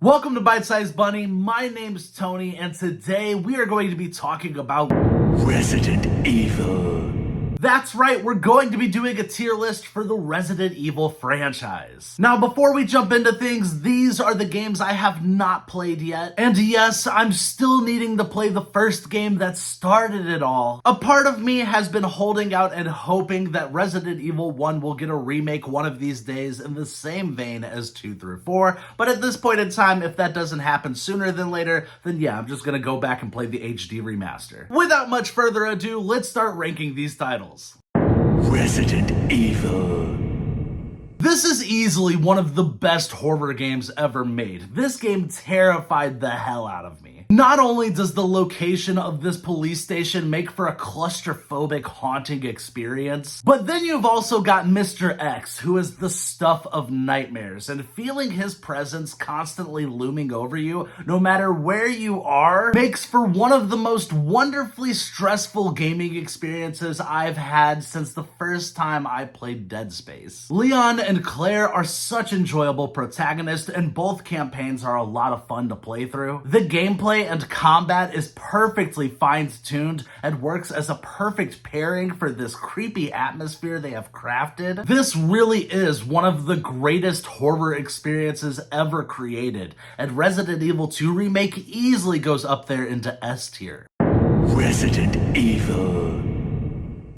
Welcome to Bite Size Bunny. My name's Tony, and today we are going to be talking about Resident Evil. That's right, we're going to be doing a tier list for the Resident Evil franchise. Now, before we jump into things, these are the games I have not played yet. And yes, I'm still needing to play the first game that started it all. A part of me has been holding out and hoping that Resident Evil 1 will get a remake one of these days in the same vein as 2 through 4. But at this point in time, if that doesn't happen sooner than later, then yeah, I'm just gonna go back and play the HD remaster. Without much further ado, let's start ranking these titles. Resident Evil. This is easily one of the best horror games ever made. This game terrified the hell out of me. Not only does the location of this police station make for a claustrophobic, haunting experience, but then you've also got Mr. X, who is the stuff of nightmares, and feeling his presence constantly looming over you, no matter where you are, makes for one of the most wonderfully stressful gaming experiences I've had since the first time I played Dead Space. Leon and Claire are such enjoyable protagonists, and both campaigns are a lot of fun to play through. The gameplay and combat is perfectly fine-tuned and works as a perfect pairing for this creepy atmosphere they have crafted. This really is one of the greatest horror experiences ever created, and Resident Evil 2 Remake easily goes up there into S tier. Resident Evil.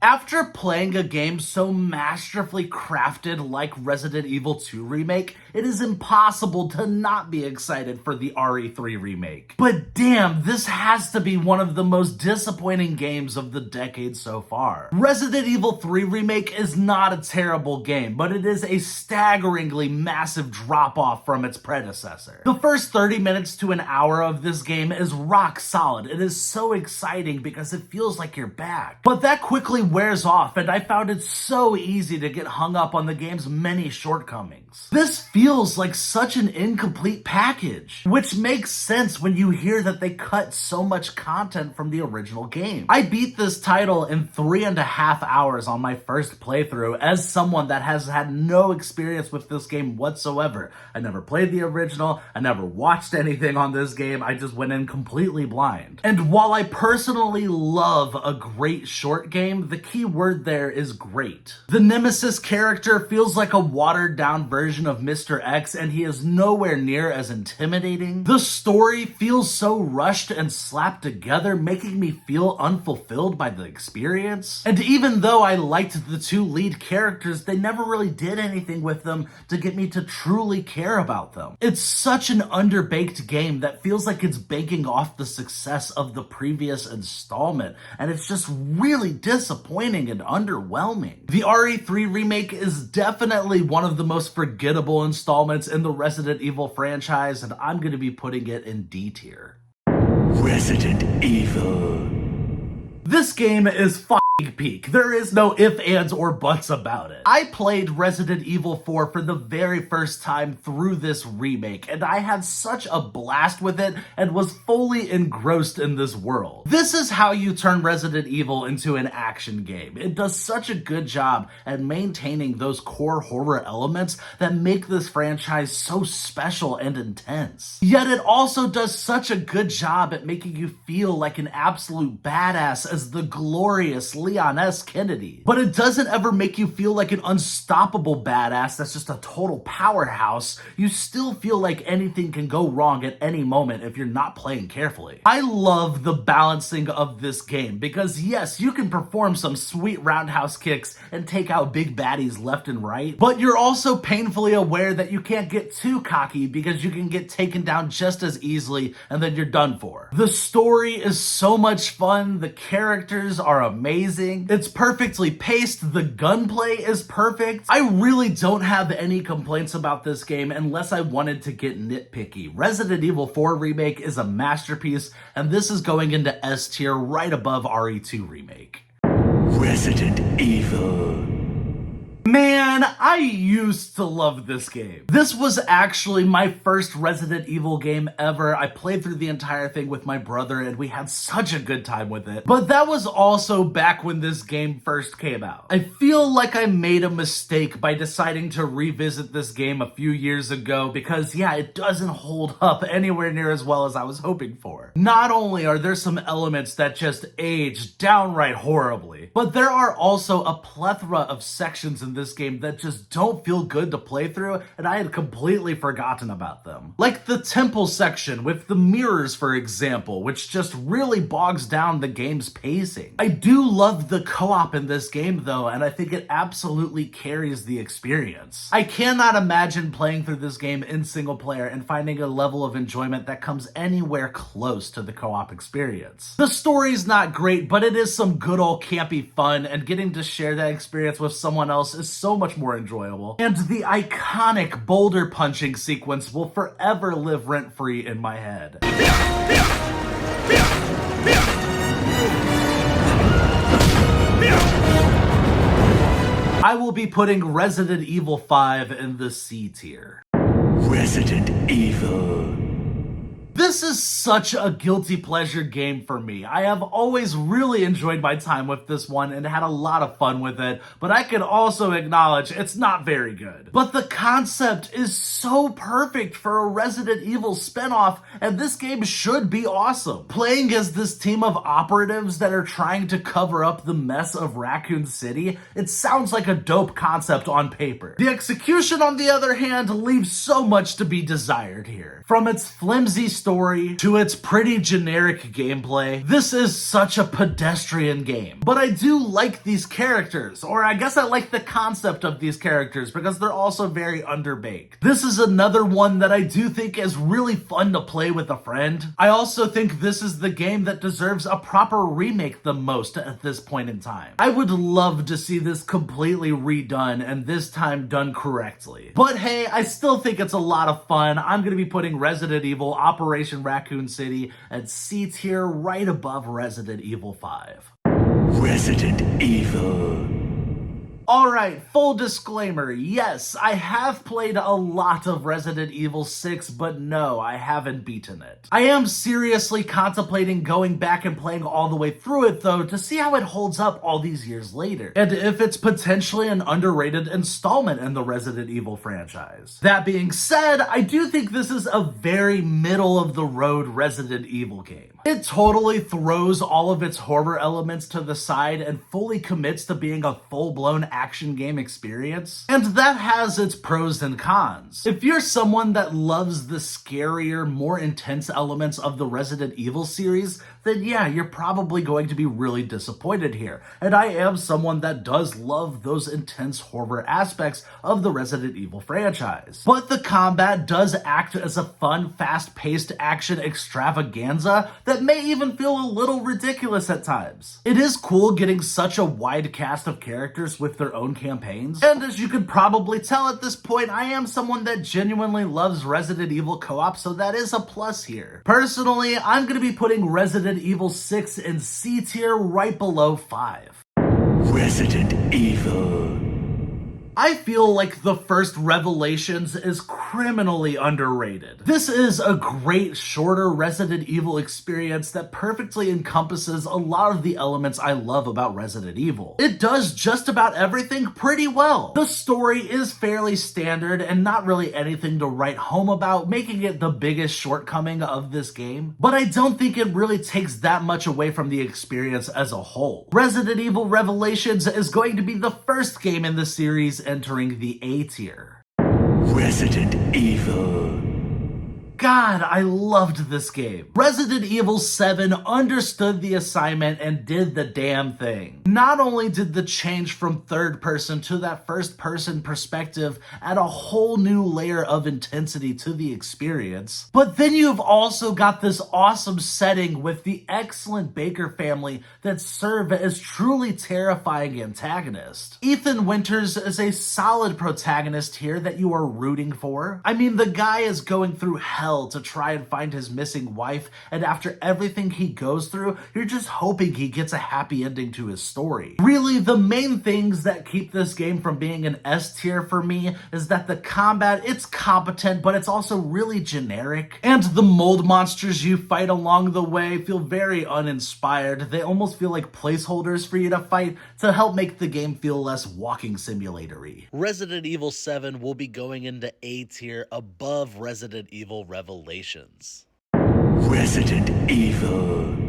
After playing a game so masterfully crafted like Resident Evil 2 Remake, it is impossible to not be excited for the RE3 remake. But damn, this has to be one of the most disappointing games of the decade so far. Resident Evil 3 Remake is not a terrible game, but it is a staggeringly massive drop-off from its predecessor. The first 30 minutes to an hour of this game is rock solid. It is so exciting because it feels like you're back. But that quickly wears off, and I found it so easy to get hung up on the game's many shortcomings. This feels like such an incomplete package, which makes sense when you hear that they cut so much content from the original game. I beat this title in 3.5 hours on my first playthrough as someone that has had no experience with this game whatsoever. I never played the original, I never watched anything on this game, I just went in completely blind. And while I personally love a great short game, the key word there is great. The Nemesis character feels like a watered down version of Mr. X, and he is nowhere near as intimidating. The story feels so rushed and slapped together, making me feel unfulfilled by the experience. And even though I liked the two lead characters, they never really did anything with them to get me to truly care about them. It's such an underbaked game that feels like it's banking off the success of the previous installment, and it's just really disappointing and underwhelming. The RE3 remake is definitely one of the most forgettable installments in the Resident Evil franchise, and I'm going to be putting it in D tier. Resident Evil. This game is fucking peak. There is no ifs, ands, or buts about it. I played Resident Evil 4 for the very first time through this remake, and I had such a blast with it and was fully engrossed in this world. This is how you turn Resident Evil into an action game. It does such a good job at maintaining those core horror elements that make this franchise so special and intense. Yet it also does such a good job at making you feel like an absolute badass as the glorious Leon S. Kennedy. But it doesn't ever make you feel like an unstoppable badass that's just a total powerhouse. You still feel like anything can go wrong at any moment if you're not playing carefully. I love the balancing of this game because yes, you can perform some sweet roundhouse kicks and take out big baddies left and right, but you're also painfully aware that you can't get too cocky because you can get taken down just as easily and then you're done for. The story is so much fun, the characters are amazing, it's perfectly paced, the gunplay is perfect. I really don't have any complaints about this game unless I wanted to get nitpicky. Resident Evil 4 Remake is a masterpiece, and this is going into S tier right above RE2 Remake. Resident Evil. Man, I used to love this game. This was actually my first Resident Evil game ever. I played through the entire thing with my brother and we had such a good time with it. But that was also back when this game first came out. I feel like I made a mistake by deciding to revisit this game a few years ago because yeah, it doesn't hold up anywhere near as well as I was hoping for. Not only are there some elements that just age downright horribly, but there are also a plethora of sections in this game that just don't feel good to play through, and I had completely forgotten about them. Like the temple section with the mirrors, for example, which just really bogs down the game's pacing. I do love the co-op in this game though, and I think it absolutely carries the experience. I cannot imagine playing through this game in single player and finding a level of enjoyment that comes anywhere close to the co-op experience. The story's not great, but it is some good old campy fun, and getting to share that experience with someone else is so much more enjoyable. And the iconic boulder punching sequence will forever live rent-free in my head. I will be putting Resident Evil 5 in the C tier. Resident Evil. This is such a guilty pleasure game for me. I have always really enjoyed my time with this one and had a lot of fun with it, but I can also acknowledge it's not very good. But the concept is so perfect for a Resident Evil spinoff, and this game should be awesome. Playing as this team of operatives that are trying to cover up the mess of Raccoon City, it sounds like a dope concept on paper. The execution, on the other hand, leaves so much to be desired here. From its flimsy story to its pretty generic gameplay, this is such a pedestrian game. But I do like these characters, or I guess I like the concept of these characters because they're also very underbaked. This is another one that I do think is really fun to play with a friend. I also think this is the game that deserves a proper remake the most at this point in time. I would love to see this completely redone and this time done correctly. But hey, I still think it's a lot of fun. I'm gonna be putting Resident Evil Operation Raccoon City at C tier right above Resident Evil 5. Resident Evil. Alright, full disclaimer, yes, I have played a lot of Resident Evil 6, but no, I haven't beaten it. I am seriously contemplating going back and playing all the way through it though to see how it holds up all these years later, and if it's potentially an underrated installment in the Resident Evil franchise. That being said, I do think this is a very middle-of-the-road Resident Evil game. It totally throws all of its horror elements to the side and fully commits to being a full-blown action game experience, and that has its pros and cons. If you're someone that loves the scarier, more intense elements of the Resident Evil series, then yeah, you're probably going to be really disappointed here, and I am someone that does love those intense horror aspects of the Resident Evil franchise. But the combat does act as a fun, fast-paced action extravaganza that may even feel a little ridiculous at times. It is cool getting such a wide cast of characters with their own campaigns, and as you could probably tell at this point, I am someone that genuinely loves Resident Evil co-op, so that is a plus here. Personally, I'm gonna be putting Resident Evil 6 in C tier right below 5. Resident Evil. I feel like the first Revelations is criminally underrated. This is a great, shorter Resident Evil experience that perfectly encompasses a lot of the elements I love about Resident Evil. It does just about everything pretty well. The story is fairly standard and not really anything to write home about, making it the biggest shortcoming of this game, but I don't think it really takes that much away from the experience as a whole. Resident Evil Revelations is going to be the first game in the series entering the A tier. Resident Evil. God, I loved this game. Resident Evil 7 understood the assignment and did the damn thing. Not only did the change from third person to that first person perspective add a whole new layer of intensity to the experience, but then you've also got this awesome setting with the excellent Baker family that serve as truly terrifying antagonists. Ethan Winters is a solid protagonist here that you are rooting for. I mean, the guy is going through hell to try and find his missing wife, and after everything he goes through, you're just hoping he gets a happy ending to his story. story. Really, the main things that keep this game from being an S tier for me is that the combat, it's competent, but it's also really generic. And the mold monsters you fight along the way feel very uninspired. They almost feel like placeholders for you to fight to help make the game feel less walking simulator-y. Resident Evil 7 will be going into A tier above Resident Evil Revelations. Resident Evil.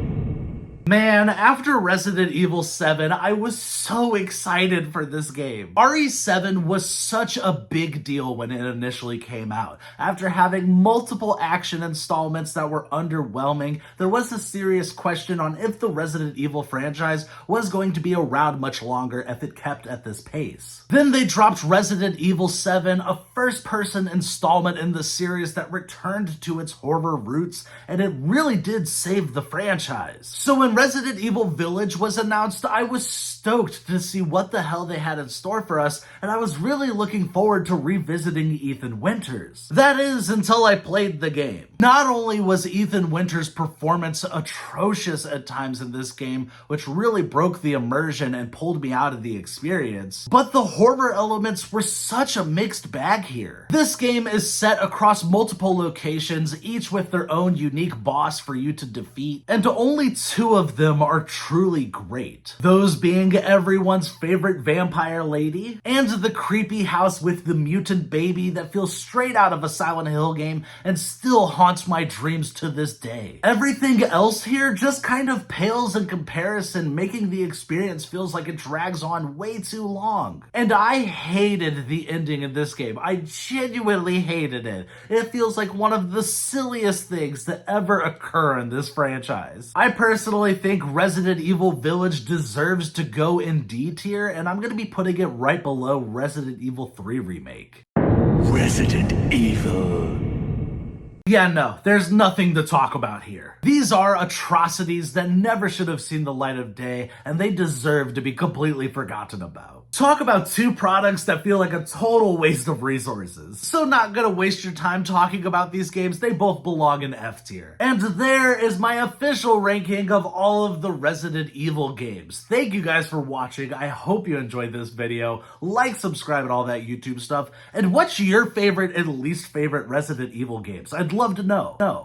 Man, after Resident Evil 7, I was so excited for this game. RE7 was such a big deal when it initially came out. After having multiple action installments that were underwhelming, there was a serious question on if the Resident Evil franchise was going to be around much longer if it kept at this pace. Then they dropped Resident Evil 7, a first-person installment in the series that returned to its horror roots, and it really did save the franchise. So when Resident Evil Village was announced, I was stoked to see what the hell they had in store for us, and I was really looking forward to revisiting Ethan Winters. That is, until I played the game. Not only was Ethan Winters' performance atrocious at times in this game, which really broke the immersion and pulled me out of the experience, but the horror elements were such a mixed bag here. This game is set across multiple locations, each with their own unique boss for you to defeat, and only two of them are truly great. Those being everyone's favorite vampire lady, and the creepy house with the mutant baby that feels straight out of a Silent Hill game and still haunts my dreams to this day. Everything else here just kind of pales in comparison, making the experience feels like it drags on way too long. And I hated the ending in this game. I genuinely hated it. It feels like one of the silliest things to ever occur in this franchise. I personally think Resident Evil Village deserves to go in D tier, and I'm gonna be putting it right below Resident Evil 3 Remake. Resident Evil. Yeah, no, there's nothing to talk about here. These are atrocities that never should have seen the light of day, and they deserve to be completely forgotten about. Talk about two products that feel like a total waste of resources. So not gonna waste your time talking about these games, they both belong in F tier. And there is my official ranking of all of the Resident Evil games. Thank you guys for watching, I hope you enjoyed this video. Like, subscribe, and all that YouTube stuff. And what's your favorite and least favorite Resident Evil games? I'd love to know.